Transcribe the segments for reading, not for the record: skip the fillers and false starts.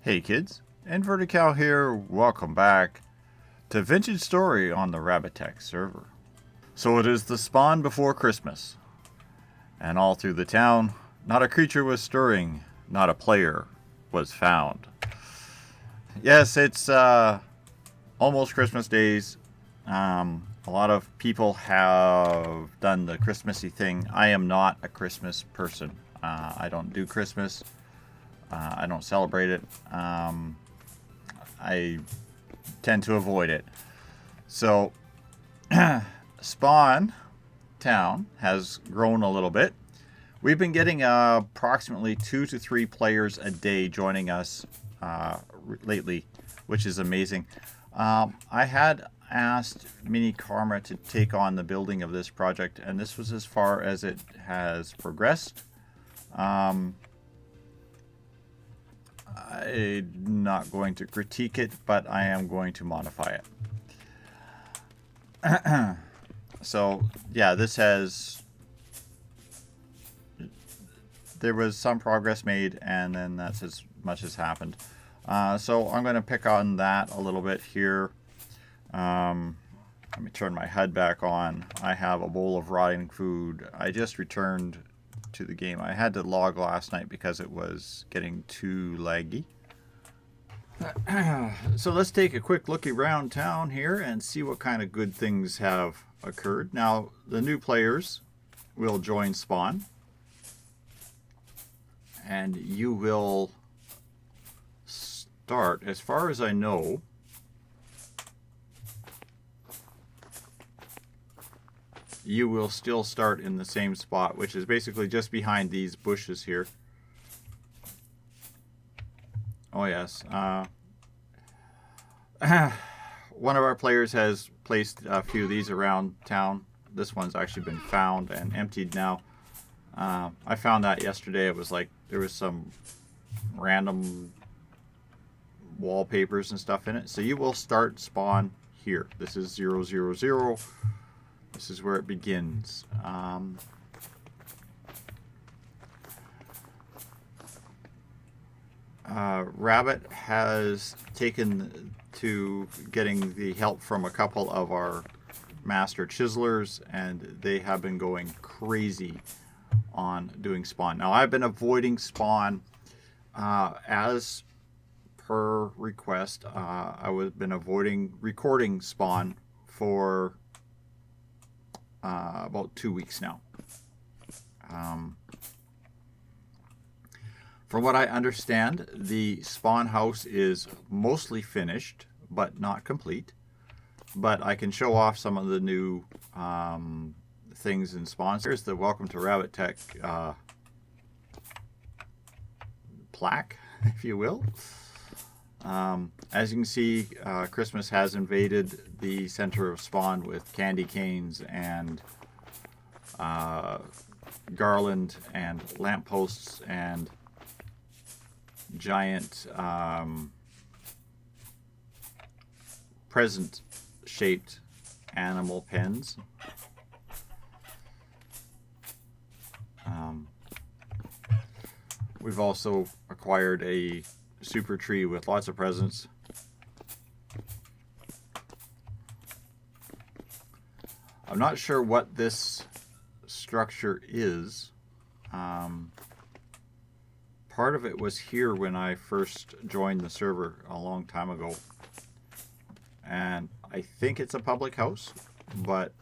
Hey kids, Inverted Cow here, welcome back to Vintage Story on the Rabbit server. So it is the spawn before Christmas, and all through the town, not a creature was stirring, not a player was found. Yes, it's almost Christmas days. A lot of people have done the Christmassy thing. I am not a Christmas person. I don't do Christmas. I don't celebrate it. I tend to avoid it. So, Spawn Town has grown a little bit. We've been getting approximately 2 to 3 players a day joining us lately, which is amazing. I had asked Mini Karma to take on the building of this project, and this was as far as it has progressed. I'm not going to critique it, but I am going to modify it. So, yeah, there was some progress made, and then that's as much as happened. So I'm going to pick on that a little bit here. Let me turn my HUD back on. I have a bowl of rotting food. I just returned to the game. I had to log last night because it was getting too laggy. So let's take a quick look around town here and see what kind of good things have occurred. Now, the new players will join Spawn, and you will start, as far as I know, you will still start in the same spot, which is basically just behind these bushes here. Oh yes. One of our players has placed a few of these around town. This one's actually been found and emptied now. I found that yesterday. It was like there was some random wallpapers and stuff in it. So you will start Spawn here. This is 000. This is where it begins. Rabbit has taken to getting the help from a couple of our master chiselers, and they have been going crazy on doing Spawn. Now, I've been avoiding Spawn as per request. I've been avoiding recording Spawn for about 2 weeks now. From what I understand, the spawn house is mostly finished, but not complete. But I can show off some of the new things in Spawn. Here's the Welcome to Rabbit Tech plaque, if you will. As you can see, Christmas has invaded the center of Spawn with candy canes and garland and lampposts and giant present-shaped animal pens. We've also acquired a super tree with lots of presents. I'm not sure what this structure is. Part of it was here when I first joined the server a long time ago, and I think it's a public house, but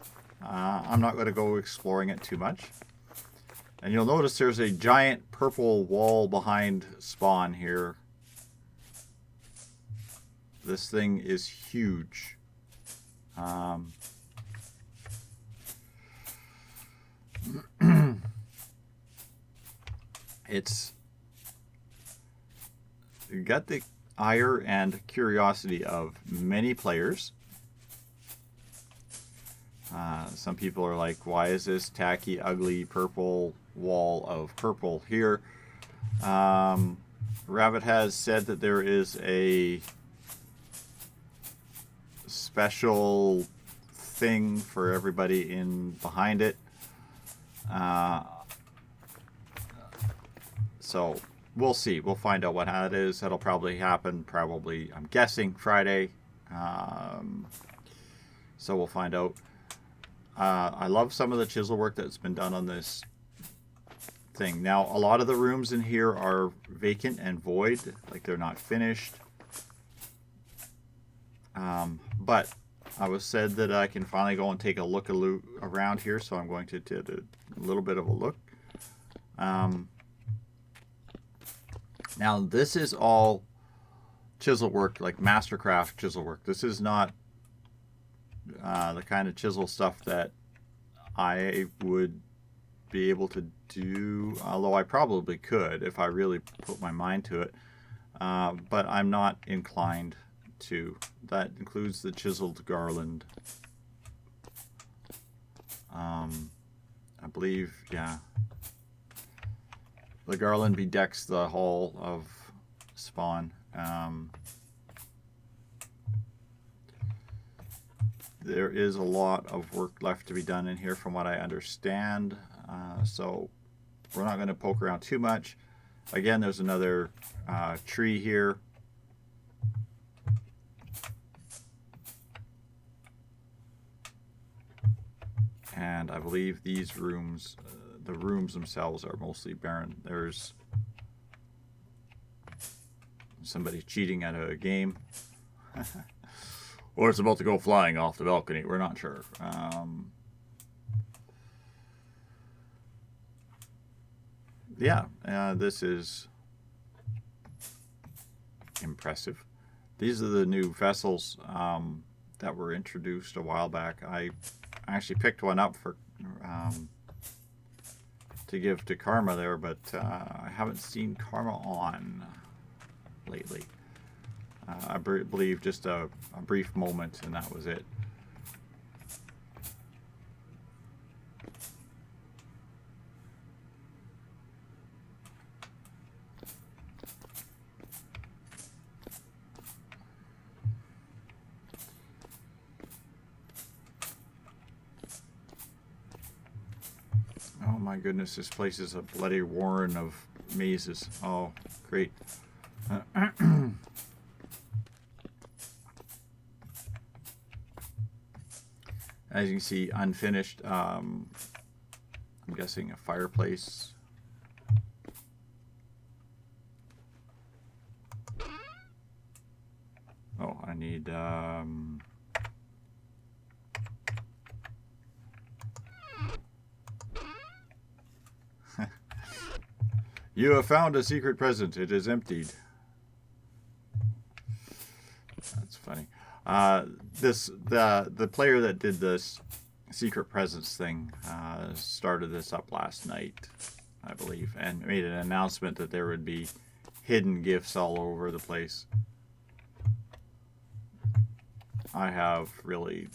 I'm not going to go exploring it too much. And you'll notice there's a giant purple wall behind Spawn here. This thing is huge. It's got the ire and curiosity of many players. Some people are like, why is this tacky, ugly, purple wall of purple here? Rabbit has said that there is a special thing for everybody in behind it. So we'll see. We'll find out what that is. That'll probably happen. Probably, I'm guessing Friday. Um, so we'll find out. I love some of the chisel work that's been done on this thing. Now, a lot of the rooms in here are vacant and void, like they're not finished. But I was said that I can finally go and take a look around here, so I'm going to take a little bit of a look. Now, this is all chisel work, like Mastercraft chisel work. This is not the kind of chisel stuff that I would be able to do, although I probably could if I really put my mind to it. But I'm not inclined to. That includes the chiseled garland. I believe, yeah. The garland bedecks the hall of spawn. There is a lot of work left to be done in here from what I understand. So we're not going to poke around too much. Again, there's another tree here. And I believe these rooms, the rooms themselves are mostly barren. There's somebody cheating at a game. Or it's about to go flying off the balcony. We're not sure. Yeah, this is impressive. These are the new vessels that were introduced a while back. I actually picked one up for to give to Karma there, but I haven't seen Karma on lately. I believe just a brief moment, and that was it. Oh my goodness, this place is a bloody warren of mazes. Oh, great. As you can see, unfinished. I'm guessing a fireplace. Oh, I need... You have found a secret present. It is emptied. That's funny. The player that did this secret presence thing started this up last night, I believe, and made an announcement that there would be hidden gifts all over the place. I have really,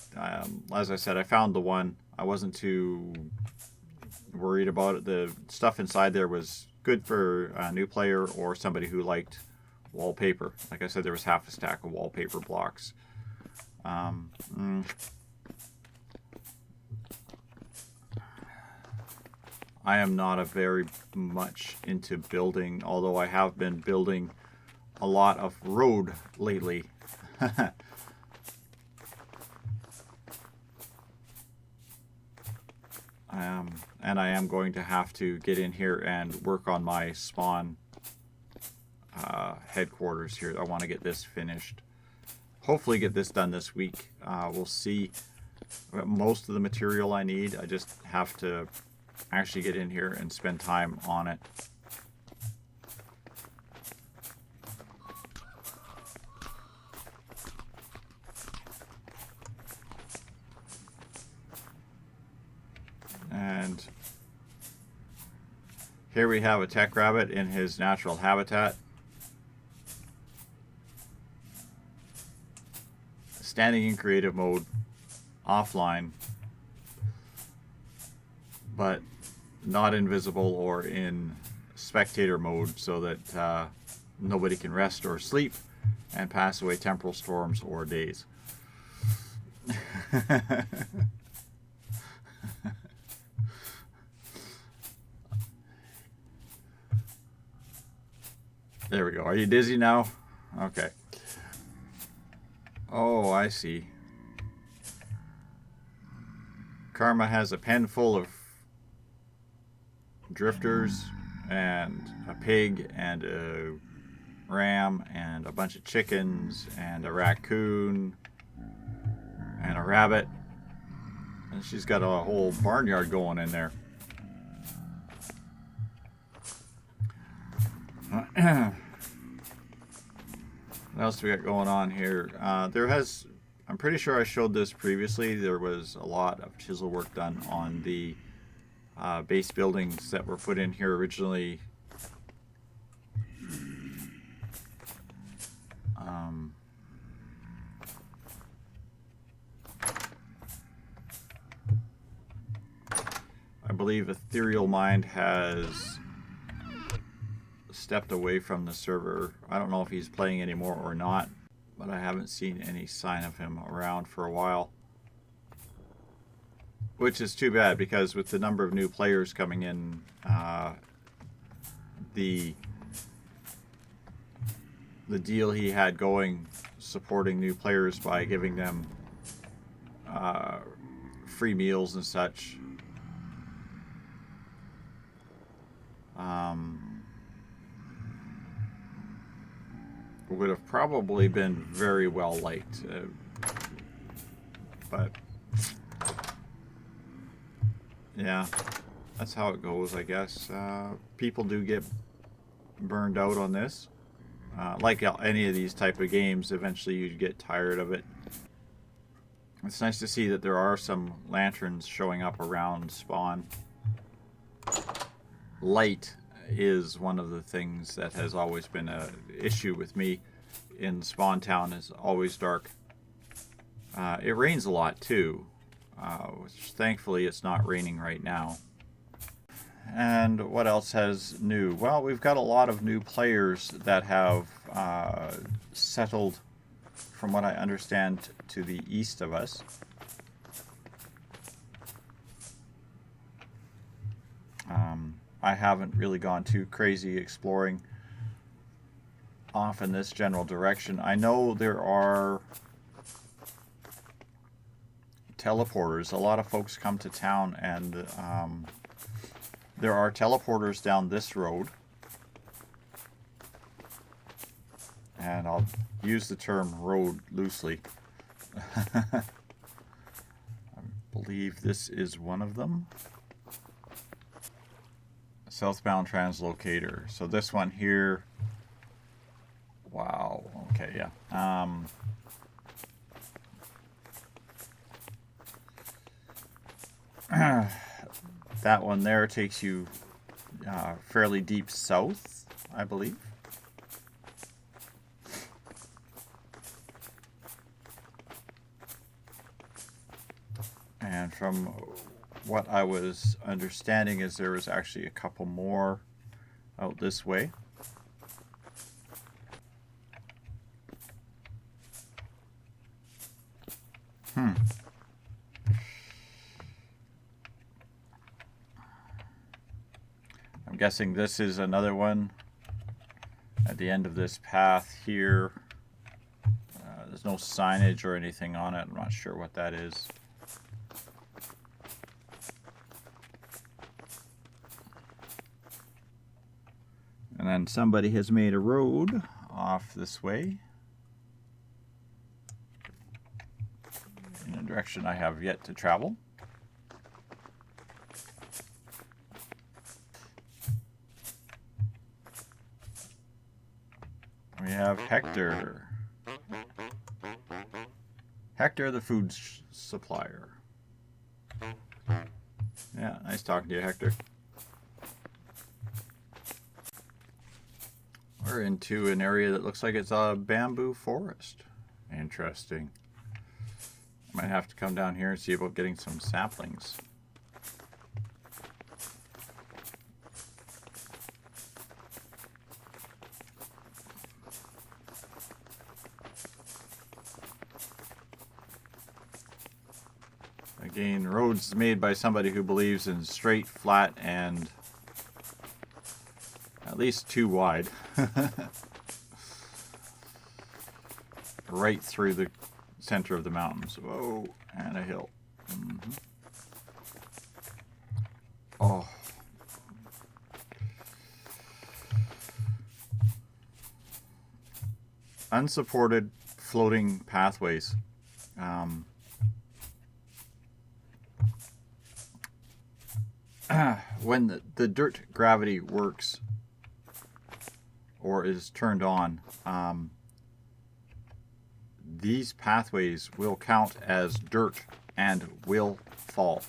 as I said, I found the one. I wasn't too worried about it. The stuff inside there was good for a new player or somebody who liked wallpaper. Like I said, there was half a stack of wallpaper blocks. I am not a very much into building, although I have been building a lot of road lately. And I am going to have to get in here and work on my spawn headquarters here. I want to get this finished. Hopefully get this done this week. We'll see. Most of the material I need, I just have to actually get in here and spend time on it. And here we have a tech rabbit in his natural habitat, standing in creative mode, offline, but not invisible or in spectator mode, so that nobody can rest or sleep and pass away temporal storms or days. There we go. Are you dizzy now? Okay. Oh, I see. Karma has a pen full of drifters and a pig and a ram and a bunch of chickens and a raccoon and a rabbit. And she's got a whole barnyard going in there. What else do we got going on here? I'm pretty sure I showed this previously. There was a lot of chisel work done on the base buildings that were put in here originally. I believe Ethereal Mind has stepped away from the server. I don't know if he's playing anymore or not, but I haven't seen any sign of him around for a while. Which is too bad, because with the number of new players coming in, the deal he had going supporting new players by giving them free meals and such, would have probably been very well liked, but yeah, that's how it goes, I guess. People do get burned out on this. Like any of these type of games, eventually you get tired of it. It's nice to see that there are some lanterns showing up around spawn. Light is one of the things that has always been an issue with me in Spawn Town. Is always dark. It rains a lot too, which thankfully it's not raining right now. And what else has new? Well, we've got a lot of new players that have settled, from what I understand, to the east of us. I haven't really gone too crazy exploring off in this general direction. I know there are teleporters. A lot of folks come to town, and there are teleporters down this road. And I'll use the term road loosely. I believe this is one of them. Southbound translocator. So this one here. Wow. Okay, yeah. That one there takes you fairly deep south, I believe. And from what I was understanding is there was actually a couple more out this way. I'm guessing this is another one at the end of this path here. There's no signage or anything on it. I'm not sure what that is. And then somebody has made a road off this way in a direction I have yet to travel. We have Hector. Hector, the food supplier. Yeah, nice talking to you, Hector. We're into an area that looks like it's a bamboo forest. Interesting. Might have to come down here and see about getting some saplings. Again, roads made by somebody who believes in straight, flat, and at least 2 wide. Right through the center of the mountains. Whoa, and a hill. Oh. Unsupported floating pathways. When the dirt gravity works or is turned on, these pathways will count as dirt and will fall.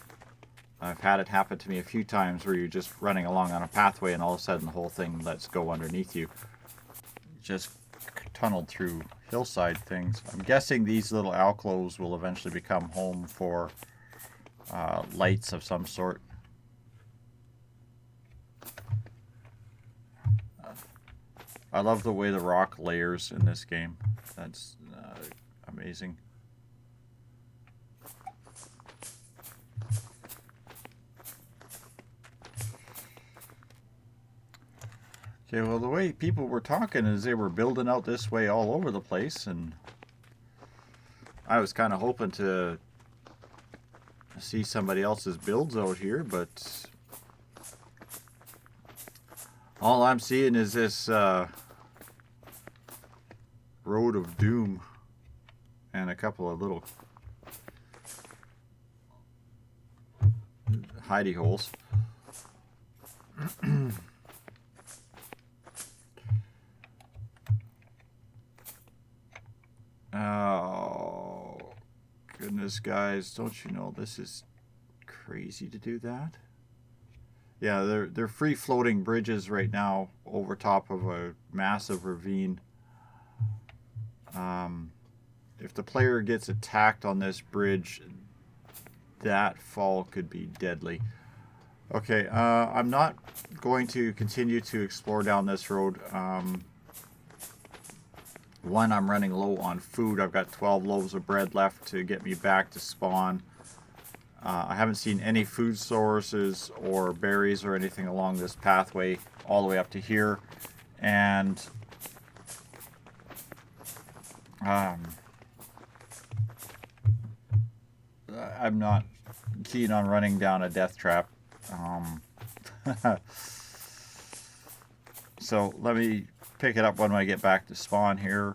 I've had it happen to me a few times where you're just running along on a pathway and all of a sudden the whole thing lets go underneath you. Just tunneled through hillside things. I'm guessing these little alcoves will eventually become home for lights of some sort. I love the way the rock layers in this game. That's amazing. Okay, well, the way people were talking is they were building out this way all over the place, and I was kind of hoping to see somebody else's builds out here, but all I'm seeing is this road of doom and a couple of little hidey holes. Oh, goodness, guys, don't you know this is crazy to do that? Yeah, they're free-floating bridges right now over top of a massive ravine. If the player gets attacked on this bridge, that fall could be deadly. Okay, I'm not going to continue to explore down this road. One, I'm running low on food. I've got 12 loaves of bread left to get me back to spawn. I haven't seen any food sources or berries or anything along this pathway all the way up to here. And I'm not keen on running down a death trap. So let me pick it up when I get back to spawn here.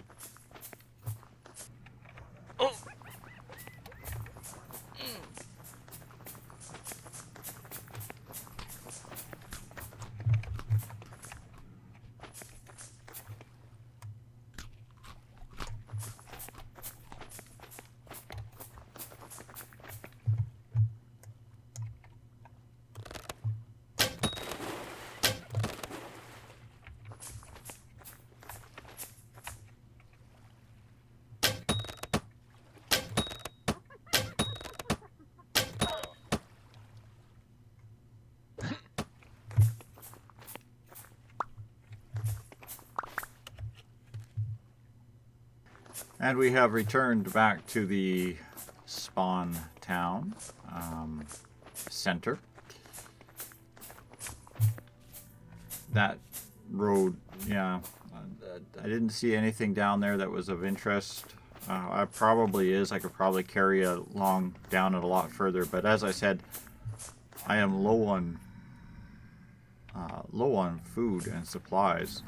And we have returned back to the spawn town center. That road, yeah, I didn't see anything down there that was of interest. I probably is. I could probably carry along down it a lot further. But as I said, I am low on food and supplies.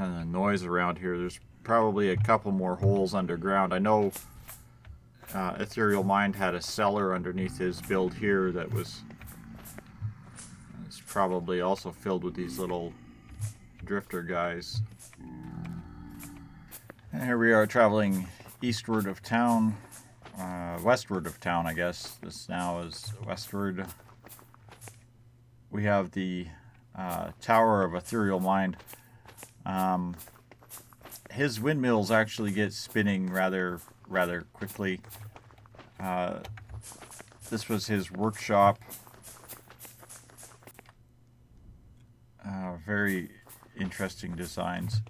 And the noise around here, there's probably a couple more holes underground. I know Ethereal Mind had a cellar underneath his build here that was probably also filled with these little drifter guys. And here we are traveling eastward of town, westward of town, I guess. This now is westward. We have the Tower of Ethereal Mind. His windmills actually get spinning rather quickly. This was his workshop. Very interesting designs.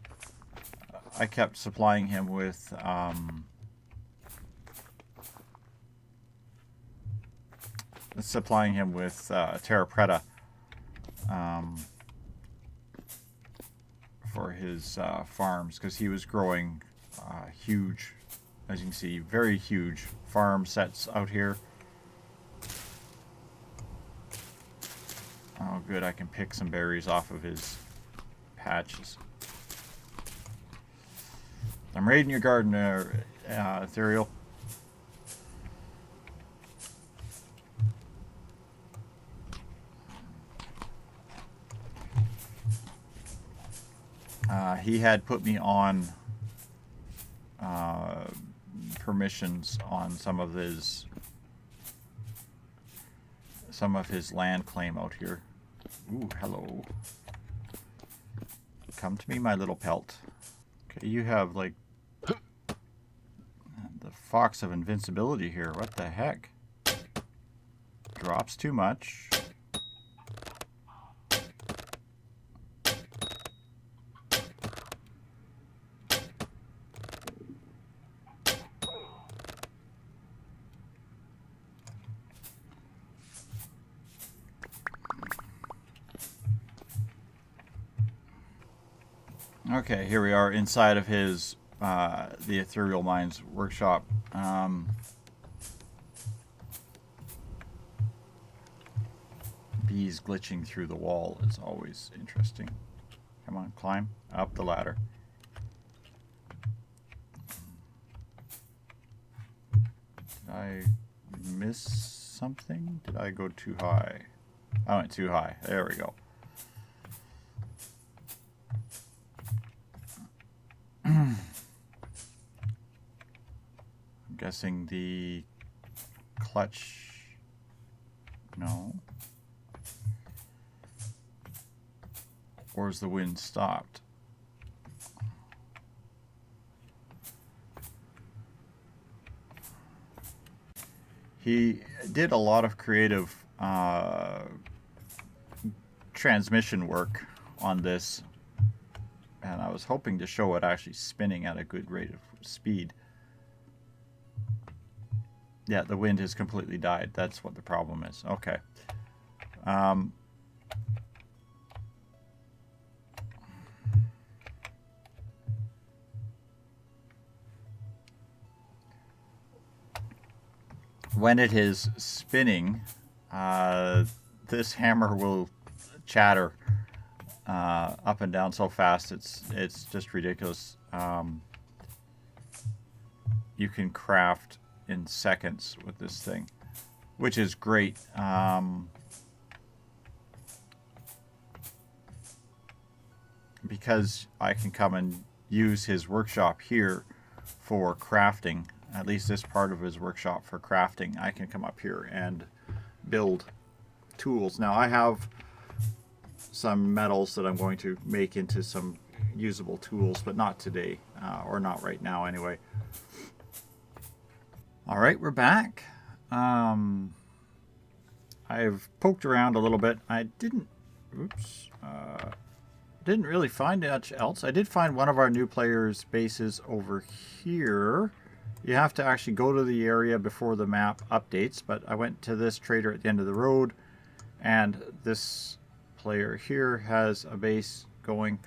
I kept supplying him with terra preta for his farms, because he was growing huge, as you can see, very huge farm sets out here. Oh good, I can pick some berries off of his patches. I'm raiding your garden, Ethereal. He had put me on permissions on some of his land claim out here. Ooh, hello. Come to me, my little pelt. Okay, you have like the fox of invincibility here. What the heck? Drops too much. Okay, here we are inside of his the Ethereal Minds workshop. Bees glitching through the wall is always interesting. Come on, climb up the ladder. Did I miss something? Did I go too high? I went too high. There we go. I'm guessing the clutch. No. Or is the wind stopped? He did a lot of creative transmission work on this, and I was hoping to show it actually spinning at a good rate of speed. Yeah, the wind has completely died. That's what the problem is. Okay. When it is spinning, this hammer will chatter up and down so fast, it's just ridiculous. You can craft in seconds with this thing, which is great. Because I can come and use his workshop here for crafting, at least this part of his workshop for crafting, I can come up here and build tools. Now I have some metals that I'm going to make into some usable tools, but not today, or not right now anyway. Alright, we're back. I've poked around a little bit. I didn't really find much else. I did find one of our new players' bases over here. You have to actually go to the area before the map updates, but I went to this trader at the end of the road, and this player here has a base going.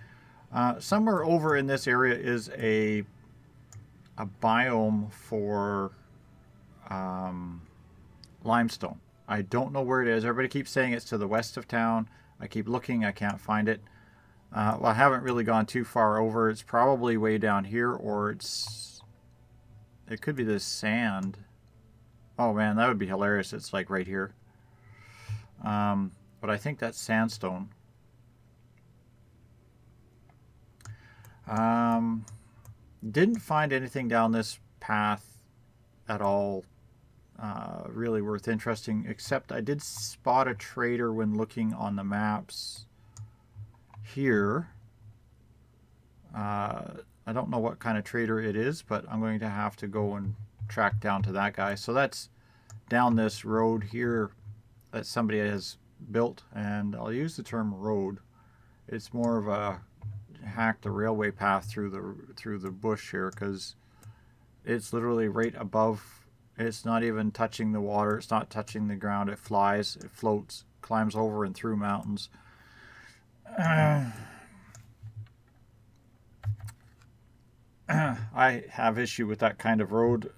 Somewhere over in this area is a biome for limestone. I don't know where it is. Everybody keeps saying it's to the west of town. I keep looking, I can't find it. Well, I haven't really gone too far over. It's probably way down here, or it could be this sand. Oh man, that would be hilarious. It's like right here. But I think that's sandstone. Didn't find anything down this path at all really worth interesting, except I did spot a trader when looking on the maps here. I don't know what kind of trader it is, but I'm going to have to go and track down to that guy. So that's down this road here that somebody has built, and I'll use the term road. It's more of a hack the railway path through the bush here, because it's literally right above. It's not even touching the water. It's not touching the ground. It flies. It floats. Climbs over and through mountains. I have issue with that kind of road.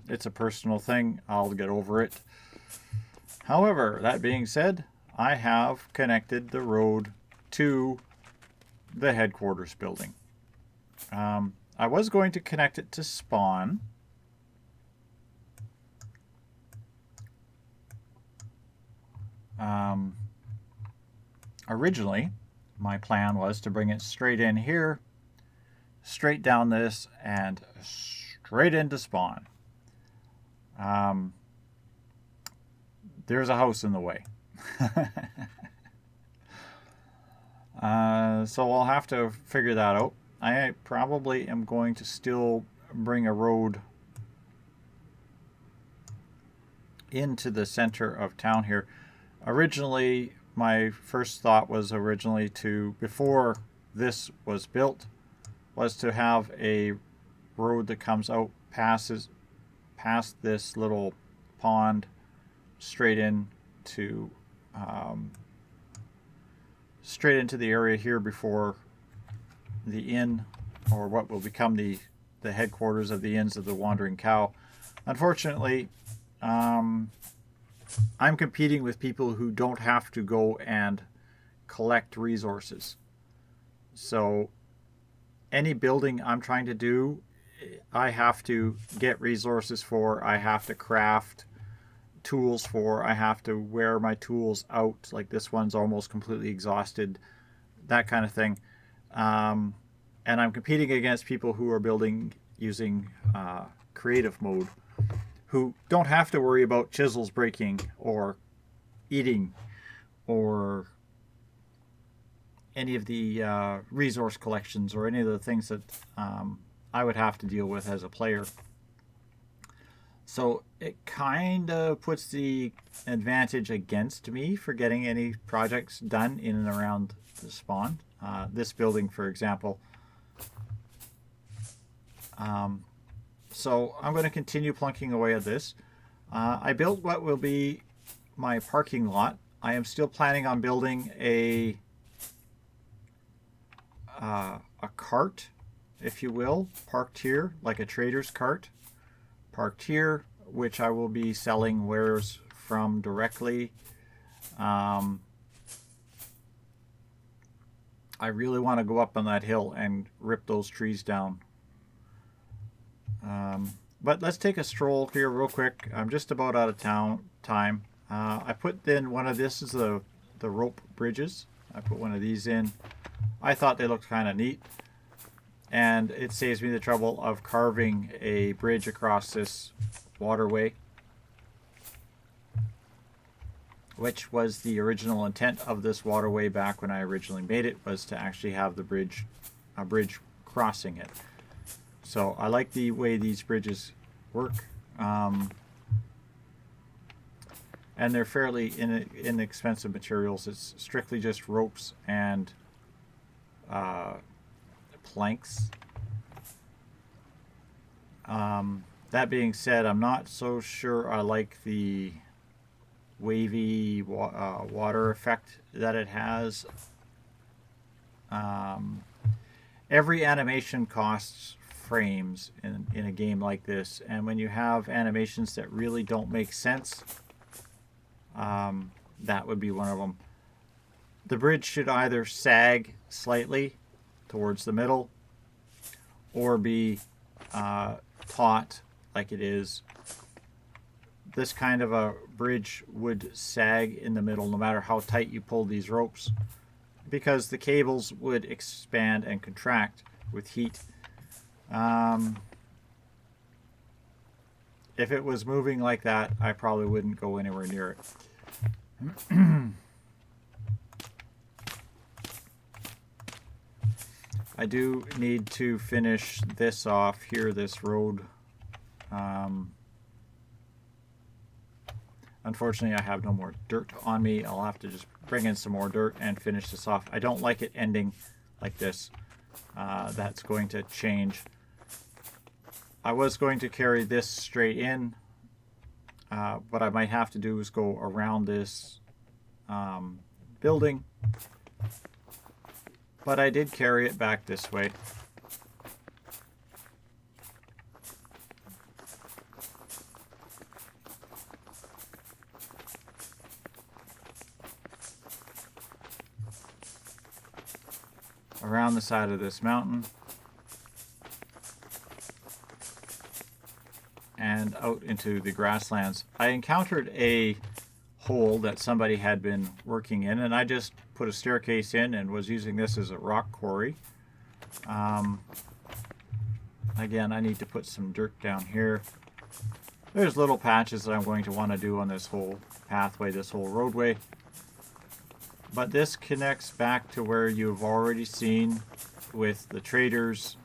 It's a personal thing. I'll get over it. However, that being said, I have connected the road to the headquarters building. I was going to connect it to spawn. Originally, my plan was to bring it straight in here, straight down this, and straight into spawn. There's a house in the way. So I'll have to figure that out. I probably am going to still bring a road into the center of town here. Originally, my first thought was before this was built, was to have a road that comes out past this little pond straight into the area here before the inn, or what will become the headquarters of the Inns of the Wandering Cow. Unfortunately, I'm competing with people who don't have to go and collect resources. So any building I'm trying to do, I have to get resources for, I have to craft tools for, I have to wear my tools out, like this one's almost completely exhausted, that kind of thing. And I'm competing against people who are building using creative mode, who don't have to worry about chisels breaking or eating or any of the resource collections or any of the things that I would have to deal with as a player. So it kind of puts the advantage against me for getting any projects done in and around the spawn. This building, for example. So I'm going to continue plunking away at this. I built what will be my parking lot. I am still planning on building a cart, if you will, parked here, like a trader's cart, parked here, which I will be selling wares from directly. I really want to go up on that hill and rip those trees down. But let's take a stroll here real quick. I'm just about out of time. I put in this is the rope bridges. I put one of these in. I thought they looked kind of neat. And it saves me the trouble of carving a bridge across this waterway, which was the original intent of this waterway back when I originally made it, was to actually have a bridge crossing it. So I like the way these bridges work, and they're fairly inexpensive materials. It's strictly just ropes and planks. That being said, I'm not so sure I like the wavy water effect that it has. Every animation costs frames in a game like this, and when you have animations that really don't make sense, that would be one of them. The bridge should either sag slightly towards the middle or be taut like it is. This kind of a bridge would sag in the middle no matter how tight you pull these ropes, because the cables would expand and contract with heat. If it was moving like that, I probably wouldn't go anywhere near it. I do need to finish this off here, this road. Unfortunately, I have no more dirt on me. I'll have to just bring in some more dirt and finish this off. I don't like it ending like this. that's going to change. I was going to carry this straight in. What I might have to do is go around this building. But I did carry it back this way. Around the side of this mountain. And out into the grasslands. I encountered a hole that somebody had been working in, and I just put a staircase in and was using this as a rock quarry. Again, I need to put some dirt down here. There's little patches that I'm going to want to do on this whole pathway, this whole roadway. But this connects back to where you've already seen with the traders.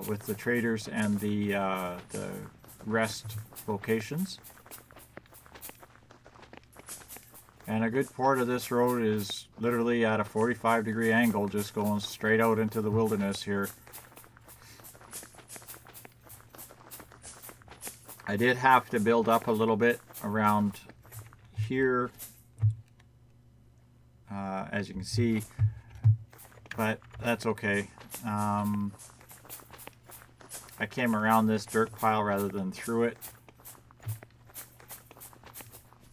With the traders and the rest locations. And a good part of this road is literally at a 45-degree angle, just going straight out into the wilderness here. I did have to build up a little bit around here, as you can see, but that's okay. I came around this dirt pile rather than through it.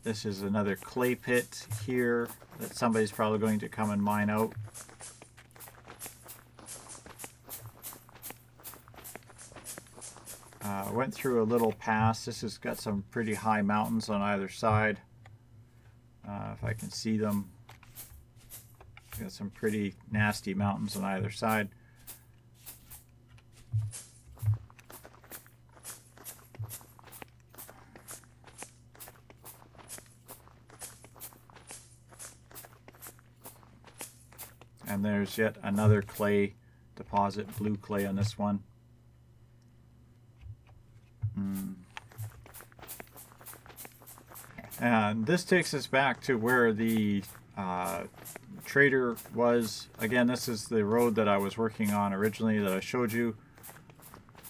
This is another clay pit here that somebody's probably going to come and mine out. Went through a little pass. This has got some pretty high mountains on either side. If I can see them. Got some pretty nasty mountains on either side. And there's yet another clay deposit, blue clay on this one. And this takes us back to where the trader was. Again, this is the road that I was working on originally that I showed you.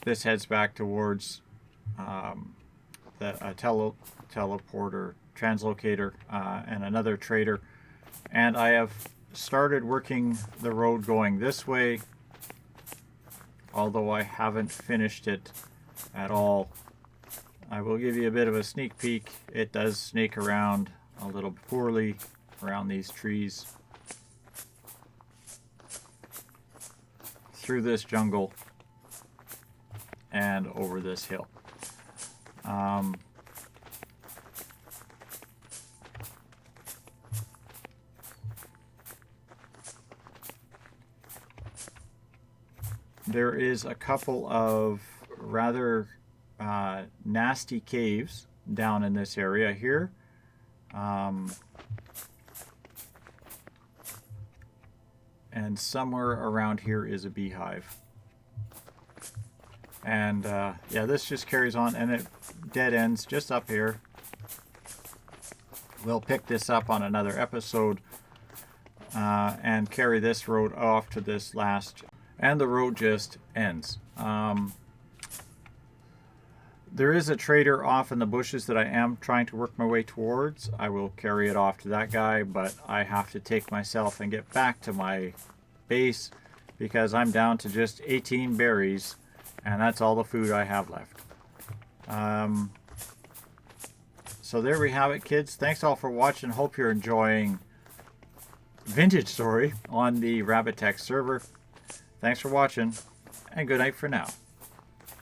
This heads back towards the teleporter, translocator, and another trader. And I have started working the road going this way, although I haven't finished it at all. I will give you a bit of a sneak peek. It does snake around a little poorly around these trees, through this jungle, and over this hill. There is a couple of rather nasty caves down in this area here. And somewhere around here is a beehive. And yeah, this just carries on and it dead ends just up here. We'll pick this up on another episode and carry this road off to this last, and the road just ends. There is a trader off in the bushes that I am trying to work my way towards. I will carry it off to that guy, but I have to take myself and get back to my base because I'm down to just 18 berries, and that's all the food I have left. So there we have it, kids. Thanks all for watching. Hope you're enjoying Vintage Story on the Rabbit Tech server. Thanks for watching, and good night for now.